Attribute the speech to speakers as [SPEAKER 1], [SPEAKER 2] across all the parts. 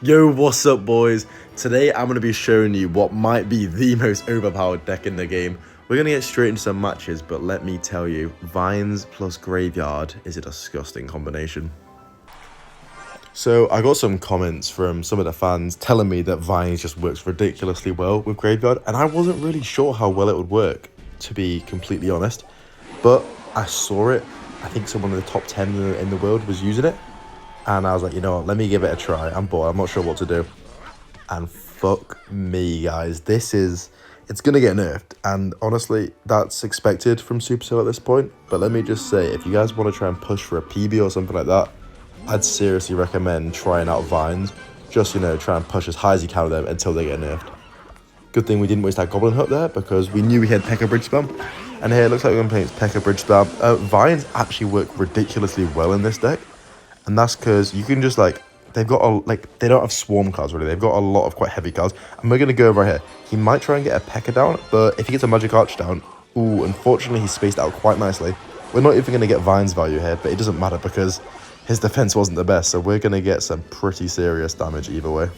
[SPEAKER 1] Yo, what's up, boys? Today I'm going to be showing you what might be the most overpowered deck in the game. We're going to get straight into some matches, but let me tell you, Vines plus Graveyard is a disgusting combination. So I got some comments from some of the fans telling me that Vines just works ridiculously well with Graveyard, and I wasn't really sure how well it would work, to be completely honest. But I saw it. I think someone in the top 10 in the world was using it. And I was like, you know what, let me give it a try. I'm bored, I'm not sure what to do. And fuck me, guys. It's going to get nerfed. And honestly, that's expected from Supercell at this point. But let me just say, if you guys want to try and push for a PB or something like that, I'd seriously recommend trying out Vines. Just, try and push as high as you can with them until they get nerfed. Good thing we didn't waste that Goblin Hut there, because we knew we had P.E.K.K.A. Bridge Spam. And here, it looks like we're going to play P.E.K.K.A. Bridge Spam. Vines actually work ridiculously well in this deck. And that's because you can just, they've got, they don't have swarm cards, really. They've got a lot of quite heavy cards. And we're going to go right here. He might try and get a P.E.K.K.A. down, but if he gets a Magic Arch down, ooh, unfortunately, he's spaced out quite nicely. We're not even going to get Vines value here, but it doesn't matter because his defense wasn't the best, so we're going to get some pretty serious damage either way.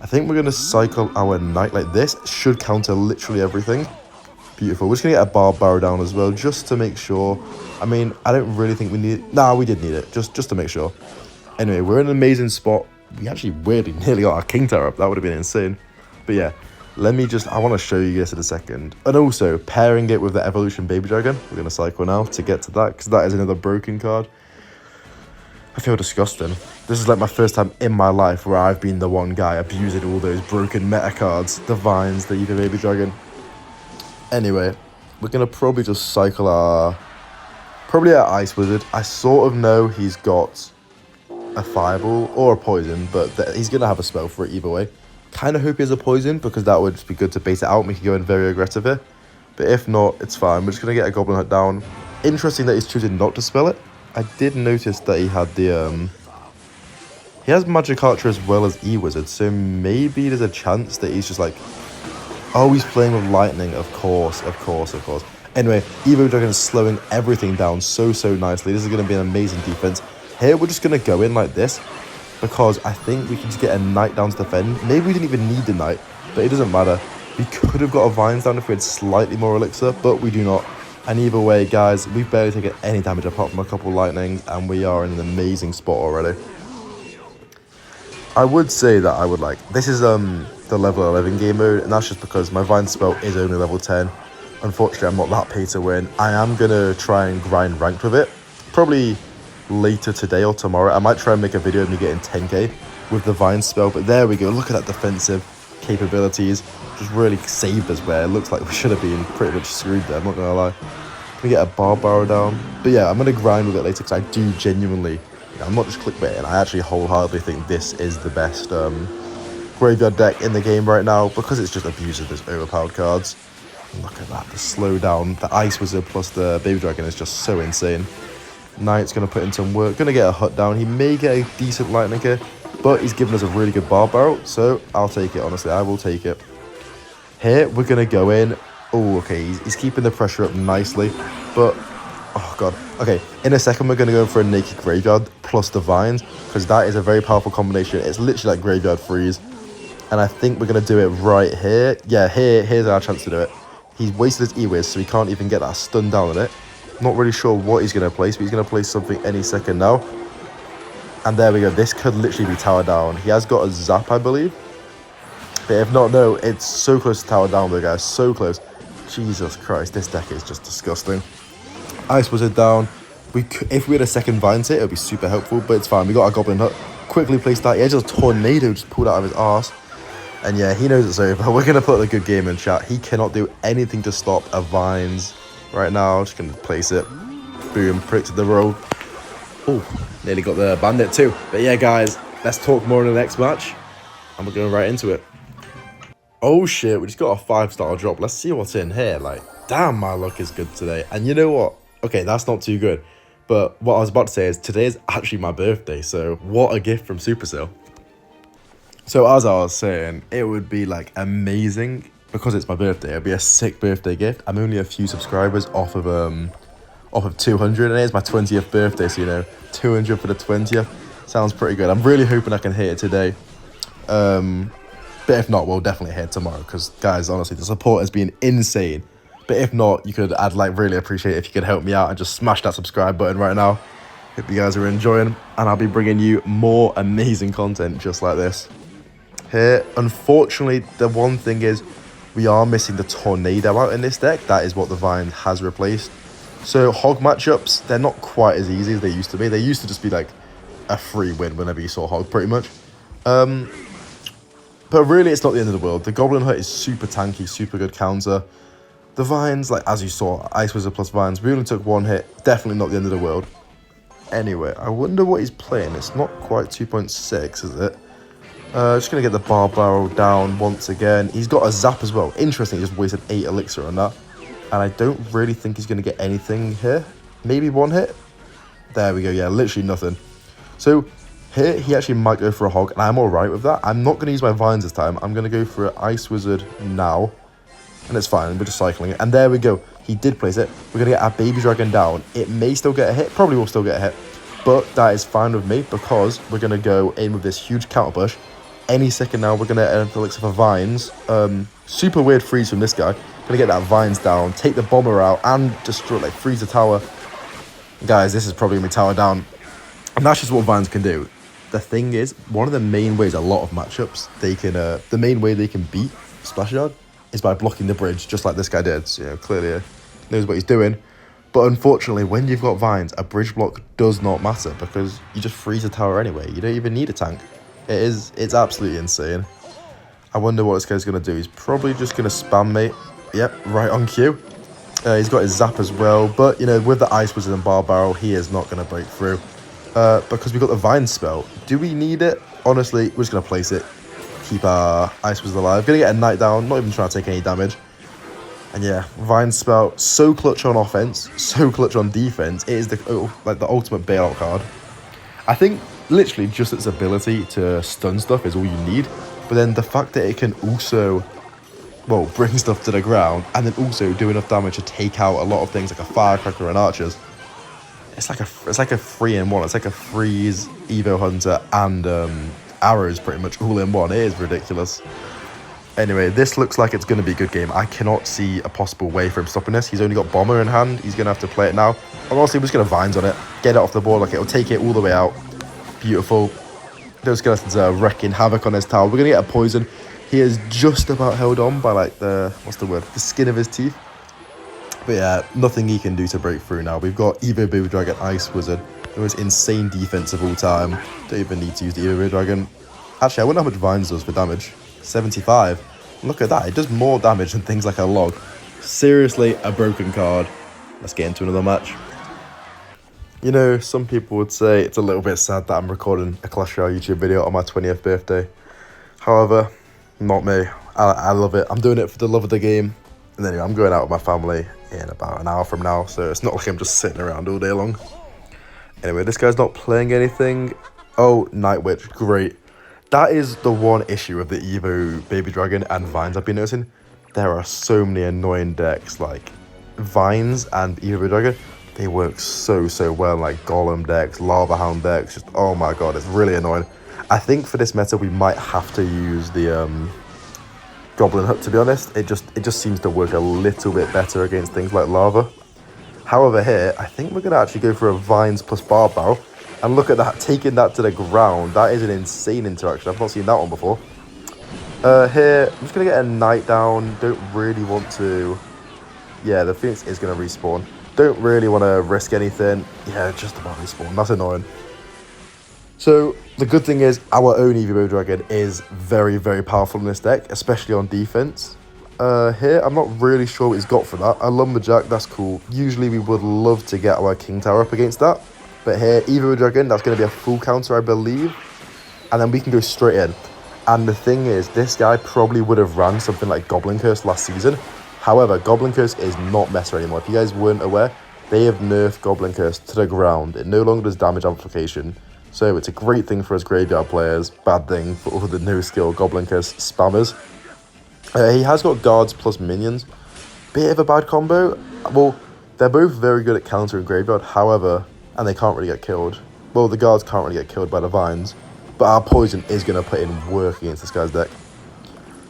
[SPEAKER 1] I think we're going to cycle our Knight like this. Should counter literally everything. Beautiful. We're just going to get a Barb Barrow down as well, just to make sure. I mean, I don't really think we need it. Nah, we did need it, just to make sure. Anyway, we're in an amazing spot. We actually weirdly nearly got our King Tower up. That would have been insane. But yeah, I want to show you this in a second. And also, pairing it with the Evolution Baby Dragon. We're going to cycle now to get to that, because that is another broken card. I feel disgusting. This is like my first time in my life where I've been the one guy abusing all those broken meta cards. The Vines, the Ether Baby Dragon. Anyway, we're going to probably just cycle our Ice Wizard. I sort of know he's got a Fireball or a Poison, but he's going to have a spell for it either way. Kind of hope he has a Poison, because that would just be good to bait it out and we can go in very aggressive here. But if not, it's fine. We're just going to get a Goblin Hut down. Interesting that he's choosing not to spell it. I did notice that he had the, he has Magic Archer as well as E-Wizard, so maybe there's a chance that he's just like, oh, he's playing with Lightning, of course. Anyway, Evo Dragon is slowing everything down so nicely. This is going to be an amazing defense. Here, we're just going to go in like this, because I think we can just get a Knight down to defend. Maybe we didn't even need the Knight, but it doesn't matter. We could have got a Vines down if we had slightly more Elixir, but we do not. And either way, guys, we've barely taken any damage apart from a couple Lightnings, and we are in an amazing spot already. I would say that I would this is the level 11 game mode, and that's just because my Vine spell is only level 10. Unfortunately, I'm not that pay to win. I am going to try and grind ranked with it, probably later today or tomorrow. I might try and make a video of me getting 10k with the Vine spell, but there we go. Look at that defensive capabilities. Just really saved us where it looks like we should have been pretty much screwed there, I'm not going to lie. We get a Barb Barrow down. But yeah, I'm going to grind with it later, because I do genuinely, I'm not just clickbaiting, I actually wholeheartedly think this is the best Graveyard deck in the game right now, because it's just abusing those overpowered cards. Look at that, the slowdown, the Ice Wizard plus the Baby Dragon is just so insane. Knight's going to put in some work, going to get a Hut down. He may get a decent Lightning here, but he's given us a really good Barb Barrow, so I'll take it, honestly, I will take it. Here, we're going to go in. Oh, okay, he's keeping the pressure up nicely, but, oh god. Okay, in a second, we're going to go for a Naked Graveyard plus the Vines, because that is a very powerful combination. It's literally like Graveyard Freeze. And I think we're going to do it right here. Yeah, here's our chance to do it. He's wasted his E-Wiz, so he can't even get that stun down on it. Not really sure what he's going to place, but he's going to place something any second now. And there we go. This could literally be tower down. He has got a Zap, I believe. But if not, no, it's so close to tower down though, guys. So close. Jesus Christ, this deck is just disgusting. Ice Wizard down. If we had a second Vines hit, it would be super helpful, but it's fine. We got our Goblin Hut. Quickly placed that. He had just a Tornado just pulled out of his arse. And yeah, he knows it's over. We're going to put a good game in chat. He cannot do anything to stop a Vines right now. Just going to place it. Boom, predicted the roll. Oh, nearly got the Bandit too. But yeah, guys, let's talk more in the next match. And we're going right into it. Oh shit, we just got a 5-star drop. Let's see what's in here. Damn, my luck is good today. And you know what? Okay, that's not too good. But what I was about to say is today is actually my birthday. So what a gift from Supercell. So as I was saying, it would be amazing because it's my birthday. It'd be a sick birthday gift. I'm only a few subscribers off of 200, and it is my 20th birthday, so 200 for the 20th. Sounds pretty good. I'm really hoping I can hit it today. But if not, we'll definitely hit it tomorrow. Because, guys, honestly, the support has been insane. But if not, I'd like really appreciate it if you could help me out and just smash that subscribe button right now. Hope you guys are enjoying, and I'll be bringing you more amazing content just like this. Here, unfortunately, the one thing is we are missing the Tornado out in this deck. That is what the Vine has replaced. So Hog matchups, they're not quite as easy as they used to be. They used to just be like a free win whenever you saw Hog, pretty much. But really, it's not the end of the world. The Goblin Hut is super tanky, super good counter. The Vines, like as you saw, Ice Wizard plus Vines, we only took one hit. Definitely not the end of the world. Anyway, I wonder what he's playing. It's not quite 2.6, is it? Just going to get the Bar Barrel down once again. He's got a Zap as well. Interesting, he just wasted 8 Elixir on that. And I don't really think he's going to get anything here. Maybe one hit? There we go, yeah, literally nothing. So, here, he actually might go for a Hog, and I'm alright with that. I'm not going to use my Vines this time. I'm going to go for an Ice Wizard now. And it's fine, we're just cycling it. And there we go. He did place it. We're going to get our Baby Dragon down. It may still get a hit. Probably will still get a hit. But that is fine with me because we're going to go in with this huge counter push. Any second now, we're going to end Elixir for Vines. Super weird freeze from this guy. Going to get that Vines down, take the Bomber out, and destroy, like, freeze the tower. Guys, this is probably going to be tower down. And that's just what Vines can do. The thing is, one of the main ways a lot of matchups, the main way they can beat Splash Yard is by blocking the bridge, just like this guy did. So, you know, clearly knows what he's doing. But unfortunately, when you've got Vines, a bridge block does not matter because you just freeze the tower anyway. You don't even need a tank. It's absolutely insane. I wonder what this guy's going to do. He's probably just going to spam me. Yep, right on cue. He's got his Zap as well. But, you know, with the Ice Wizard and Bar Barrel, he is not going to break through. Because we've got the Vine spell. Do we need it? Honestly, we're just going to place it. Keep our Ice Wizard alive. Going to get a Knight down. Not even trying to take any damage. And yeah, Vine spell, so clutch on offense, so clutch on defense. It is the ultimate bailout card. I think literally just its ability to stun stuff is all you need. But then the fact that it can also, well, bring stuff to the ground and then also do enough damage to take out a lot of things like a Firecracker and Archers. It's like a 3-in-1. It's like a Freeze, Evo Hunter, and Arrows pretty much all in one. It is ridiculous. Anyway, this looks like it's going to be a good game. I cannot see a possible way for him stopping this. He's only got Bomber in hand. He's going to have to play it now. I'm honestly just going to Vines on it. Get it off the board. Like, it'll take it all the way out. Beautiful. Those skeletons are wrecking havoc on his tower. We're going to get a poison. He is just about held on by, like, the skin of his teeth. But yeah, nothing he can do to break through now. We've got Evo Baby Dragon, Ice Wizard. The most insane defense of all time. Don't even need to use the Evo Baby Dragon. Actually, I wonder how much Vines does for damage. 75. Look at that. It does more damage than things like a log. Seriously, a broken card. Let's get into another match. You know, some people would say it's a little bit sad that I'm recording a Clash Royale YouTube video on my 20th birthday. However, not me. I love it. I'm doing it for the love of the game. And anyway, I'm going out with my family in about an hour from now, so it's not like I'm just sitting around all day long. Anyway, this guy's not playing anything. Oh, Night Witch, great. That is the one issue with the Evo Baby Dragon and Vines I've been noticing. There are so many annoying decks, like Vines and Evo Baby Dragon. They work so well, like Golem decks, Lava Hound decks. Just, oh my god, it's really annoying. I think for this meta, we might have to use the Goblin Hut, to be honest. It just seems to work a little bit better against things like Lava. However, here, I think we're going to actually go for a Vines plus Bar Barrel. And look at that, taking that to the ground. That is an insane interaction. I've not seen that one before. Here, I'm just going to get a Knight down. Don't really want to... Yeah, the Phoenix is going to respawn. Don't really want to risk anything. Yeah, just about respawn. That's annoying. So, the good thing is, our own Evo Dragon is very powerful in this deck, especially on defense. Here, I'm not really sure what he's got for that. A Lumberjack, that's cool. Usually, we would love to get our King Tower up against that. But here, Evo Dragon, that's going to be a full counter, I believe. And then we can go straight in. And the thing is, this guy probably would have ran something like Goblin Curse last season. However, Goblin Curse is not meta anymore. If you guys weren't aware, they have nerfed Goblin Curse to the ground. It no longer does damage amplification. So it's a great thing for us graveyard players. Bad thing for all the no-skill Goblin Curse spammers. He has got guards plus minions. Bit of a bad combo. Well, they're both very good at countering graveyard. However... and they can't really get killed. well, the guards can't really get killed by the vines, but our poison is going to put in work against this guy's deck.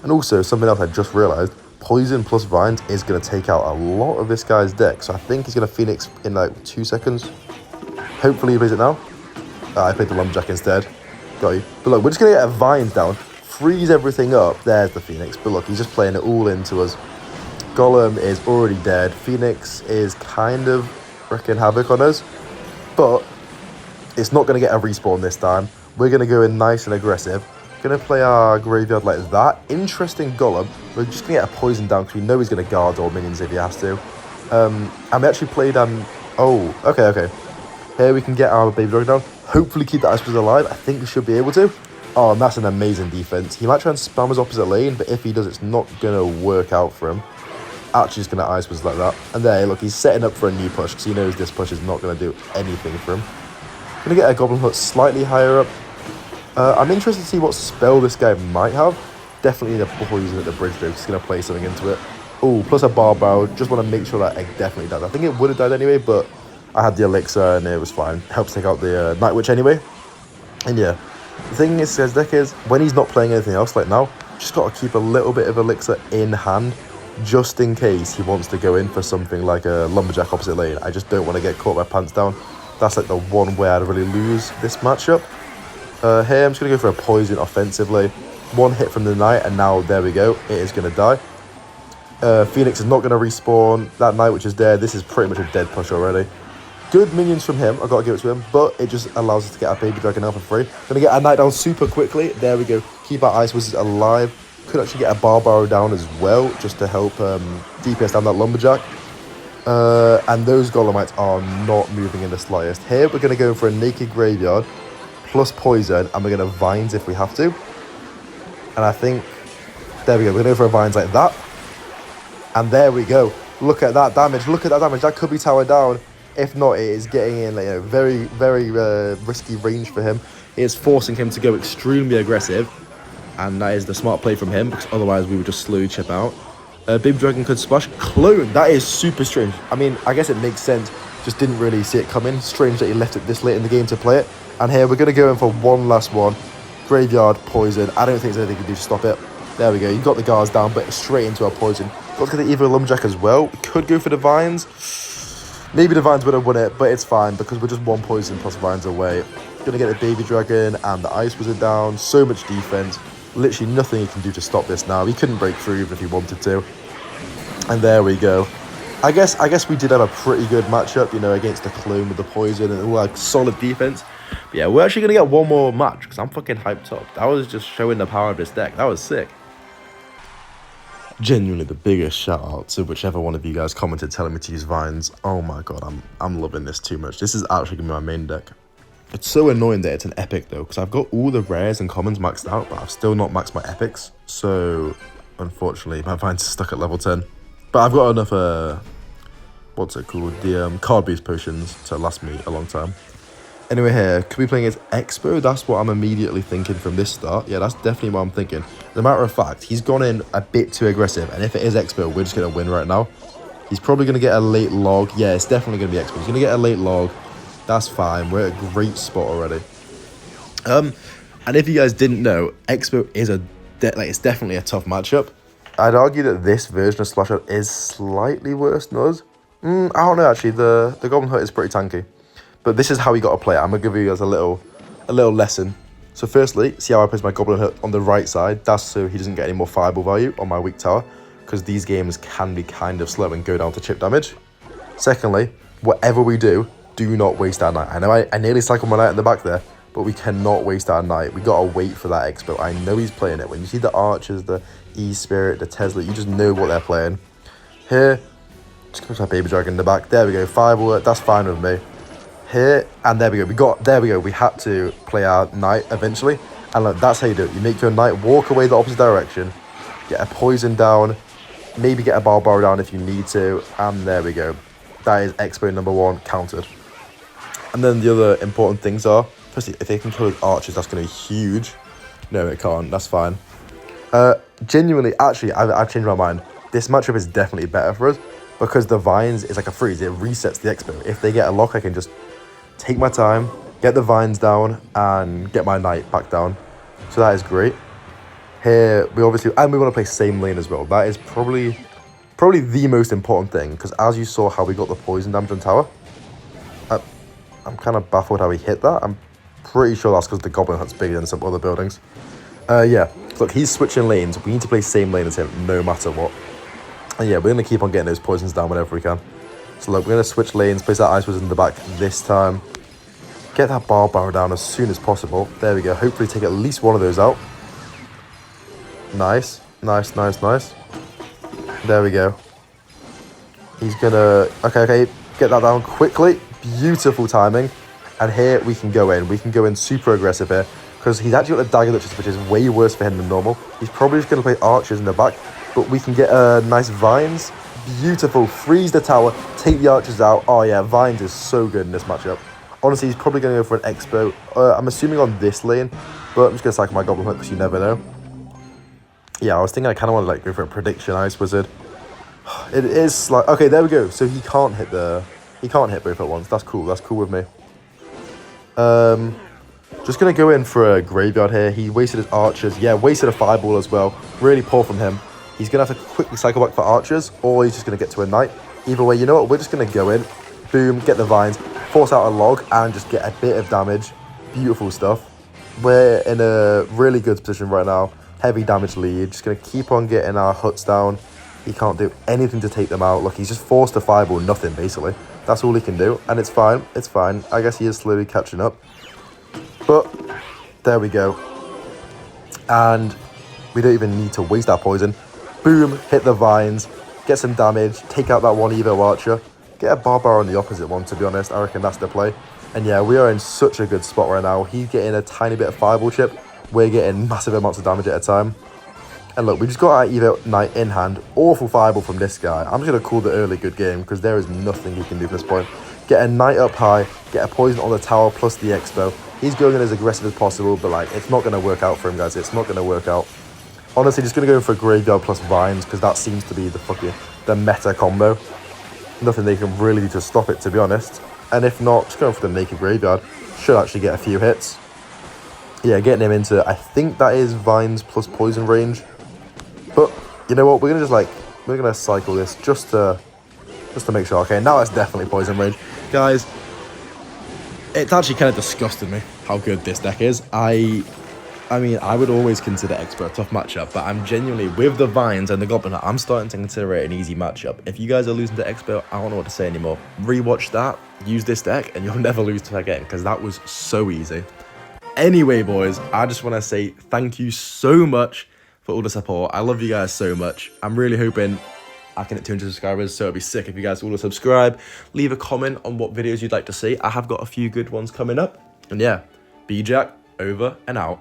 [SPEAKER 1] And also, something else I just realised, poison plus vines is going to take out a lot of this guy's deck. So I think he's going to Phoenix in like 2 seconds. Hopefully he plays it now. I played the Lumberjack instead. Got you. But look, we're just going to get a vines down, freeze everything up. There's the Phoenix. But look, he's just playing it all into us. Golem is already dead. Phoenix is kind of wreaking havoc on us. But it's not going to get a respawn this time. We're going to go in nice and aggressive. Going to play our graveyard like that. Interesting Golem. We're just going to get a poison down because we know he's going to guard all minions if he has to. And we actually played... oh, okay. Here we can get our baby dragon down. Hopefully keep that Ice Wizard alive. I think we should be able to. Oh, and that's an amazing defense. He might try and spam his opposite lane, but if he does, it's not going to work out for him. Actually, just going to Ice Wizard like that. And there, look, he's setting up for a new push because he knows this push is not going to do anything for him. Going to get a Goblin Hut slightly higher up. I'm interested to see what spell this guy might have. Definitely the poison at the bridge though. He's going to play something into it. Oh, plus a Barbaro. Just want to make sure that egg definitely died. I think it would have died anyway, but I had the elixir and it was fine. Helps take out the Night Witch anyway. And yeah, the thing is, his deck is, when he's not playing anything else like now, just got to keep a little bit of elixir in hand, just in case he wants to go in for something like a Lumberjack opposite lane. I just don't want to get caught by pants down. That's like the one way I'd really lose this matchup. Here, I'm just going to go for a poison offensively. One hit from the Knight, and now, there we go. It is going to die. Phoenix is not going to respawn. That Knight, which is dead, this is pretty much a dead push already. Good minions from him. I've got to give it to him, but it just allows us to get our baby dragon out for free. Going to get our Knight down super quickly. There we go. Keep our Ice Wizards alive. Could actually get a Barbaro down as well, just to help DPS down that Lumberjack. And those Golemites are not moving in the slightest. Here, we're going to go for a Naked Graveyard, plus poison, and we're going to vines if we have to. And I think, there we go, we're going to go for a vines like that. And there we go. Look at that damage. Look at that damage. That could be towered down. If not, it is getting in like, very, very risky range for him. It is forcing him to go extremely aggressive. And that is the smart play from him, because otherwise we would just slowly chip out. Baby Dragon could splash. Clone. That is super strange. I mean, I guess it makes sense. Just didn't really see it coming. Strange that he left it this late in the game to play it. And here, we're going to go in for one last one. Graveyard, poison. I don't think there's anything you can do to stop it. There we go. You got the guards down, but straight into our poison. Let's get the Evil Lumberjack as well. We could go for the vines. Maybe the vines would have won it, but it's fine because we're just one poison plus vines away. Going to get the Baby Dragon and the Ice Wizard down. So much defense. Literally nothing he can do to stop this now. He couldn't break through even if he wanted to. And there we go. I guess we did have a pretty good matchup, you know, against the clone with the poison and all like solid defense. But yeah, we're actually going to get one more match because I'm fucking hyped up. That was just showing the power of this deck. That was sick. Genuinely the biggest shout out to whichever one of you guys commented telling me to use vines. Oh my god, I'm loving this too much. This is actually going to be my main deck. It's so annoying that it's an epic though, because I've got all the rares and commons maxed out, but I've still not maxed my epics. So unfortunately, my vines are stuck at level 10. But I've got enough, what's it called? The card boost potions to last me a long time. Anyway, here, could be playing as Expo? That's what I'm immediately thinking from this start. Yeah, that's definitely what I'm thinking. As a matter of fact, he's gone in a bit too aggressive. And if it is Expo, we're just going to win right now. He's probably going to get a late log. Yeah, it's definitely going to be Expo. He's going to get a late log. That's fine. We're at a great spot already. And if you guys didn't know, Expo is it's definitely a tough matchup. I'd argue that this version of Splash Out is slightly worse than us. I don't know, actually. The Goblin Hut is pretty tanky. But this is how we got to play it. I'm going to give you guys a little lesson. So firstly, see how I place my Goblin Hut on the right side. That's so he doesn't get any more fireball value on my weak tower, because these games can be kind of slow and go down to chip damage. Secondly, whatever we do, do not waste our Knight. I know I nearly cycled my Knight in the back there, but we cannot waste our Knight. We got to wait for that Expo. I know he's playing it. When you see the Archers, the E-Spirit, the Tesla, you just know what they're playing. Here, just go to our Baby Dragon in the back. There we go. Fireball, that's fine with me. Here, and there we go. There we go. We had to play our Knight eventually. And look, that's how you do it. You make your Knight walk away the opposite direction, get a poison down, maybe get a Barbaro down if you need to. And there we go. That is Expo number 1 counted. And then the other important things are, firstly, if they can kill his Archers, that's going to be huge. No, it can't. That's fine. Genuinely, actually, I've changed my mind. This matchup is definitely better for us because the Vines is like a freeze. It resets the Expo. If they get a lock, I can just take my time, get the vines down, and get my knight back down. So that is great. Here, we obviously, and we want to play same lane as well. That is probably the most important thing, because as you saw how we got the poison damage on tower, I'm kind of baffled how he hit that. I'm pretty sure that's because the goblin hut's bigger than some other buildings. Yeah, look, he's switching lanes. We need to play same lane as him no matter what. And yeah, we're going to keep on getting those poisons down whenever we can. So look, we're going to switch lanes, place that ice wizard in the back this time. Get that barrow down as soon as possible. There we go. Hopefully take at least one of those out. Nice. Nice, nice, nice. There we go. He's going to... Okay. Get that down quickly. Beautiful timing. And here we can go in. We can go in super aggressive here. Because he's actually got a dagger duchess, which is way worse for him than normal. He's probably just going to play archers in the back. But we can get nice vines. Beautiful. Freeze the tower. Take the archers out. Oh yeah, vines is so good in this matchup. Honestly, he's probably going to go for an expo. I'm assuming on this lane. But I'm just going to cycle my goblin hook because you never know. Yeah, I was thinking I kind of want to like go for a prediction ice wizard. It is like... Okay, there we go. So he can't hit both at once. That's cool. That's cool with me. Just going to go in for a graveyard here. He wasted his archers. Yeah, wasted a fireball as well. Really poor from him. He's going to have to quickly cycle back for archers, or he's just going to get to a knight. Either way, you know what? We're just going to go in. Boom, get the vines, force out a log, and just get a bit of damage. Beautiful stuff. We're in a really good position right now. Heavy damage lead. Just going to keep on getting our huts down. He can't do anything to take them out. Look, he's just forced a fireball, nothing, basically. That's all he can do, and it's fine. It's fine. I guess he is slowly catching up. But there we go. And we don't even need to waste our poison. Boom, hit the vines, get some damage, take out that one Evo archer, get a barbar on the opposite one, to be honest. I reckon that's the play. And yeah, we are in such a good spot right now. He's getting a tiny bit of fireball chip. We're getting massive amounts of damage at a time. And look, we just got our Evo Knight in hand. Awful fireball from this guy. I'm just going to call the early good game because there is nothing he can do from this point. Get a Knight up high, get a poison on the tower plus the expo. He's going in as aggressive as possible, but like it's not going to work out for him, guys. It's not going to work out. Honestly, just going to go for graveyard plus vines because that seems to be the meta combo. Nothing they can really do to stop it, to be honest. And if not, just going for the naked graveyard. Should actually get a few hits. Yeah, getting him into, I think that is vines plus poison range. But you know what? We're gonna cycle this just to make sure. Okay, now that's definitely poison range, guys. It's actually kind of disgusted me how good this deck is. I mean, I would always consider Expo a tough matchup, but I'm genuinely, with the vines and the goblin, I'm starting to consider it an easy matchup. If you guys are losing to Expo, I don't know what to say anymore. Rewatch that, use this deck, and you'll never lose to it again, because that was so easy. Anyway, boys, I just want to say thank you so much for all the support. I love you guys so much. I'm really hoping I can hit 200 subscribers, so it'd be sick if you guys all subscribe. Leave a comment on what videos you'd like to see. I have got a few good ones coming up. And yeah, B-Jack, over and out.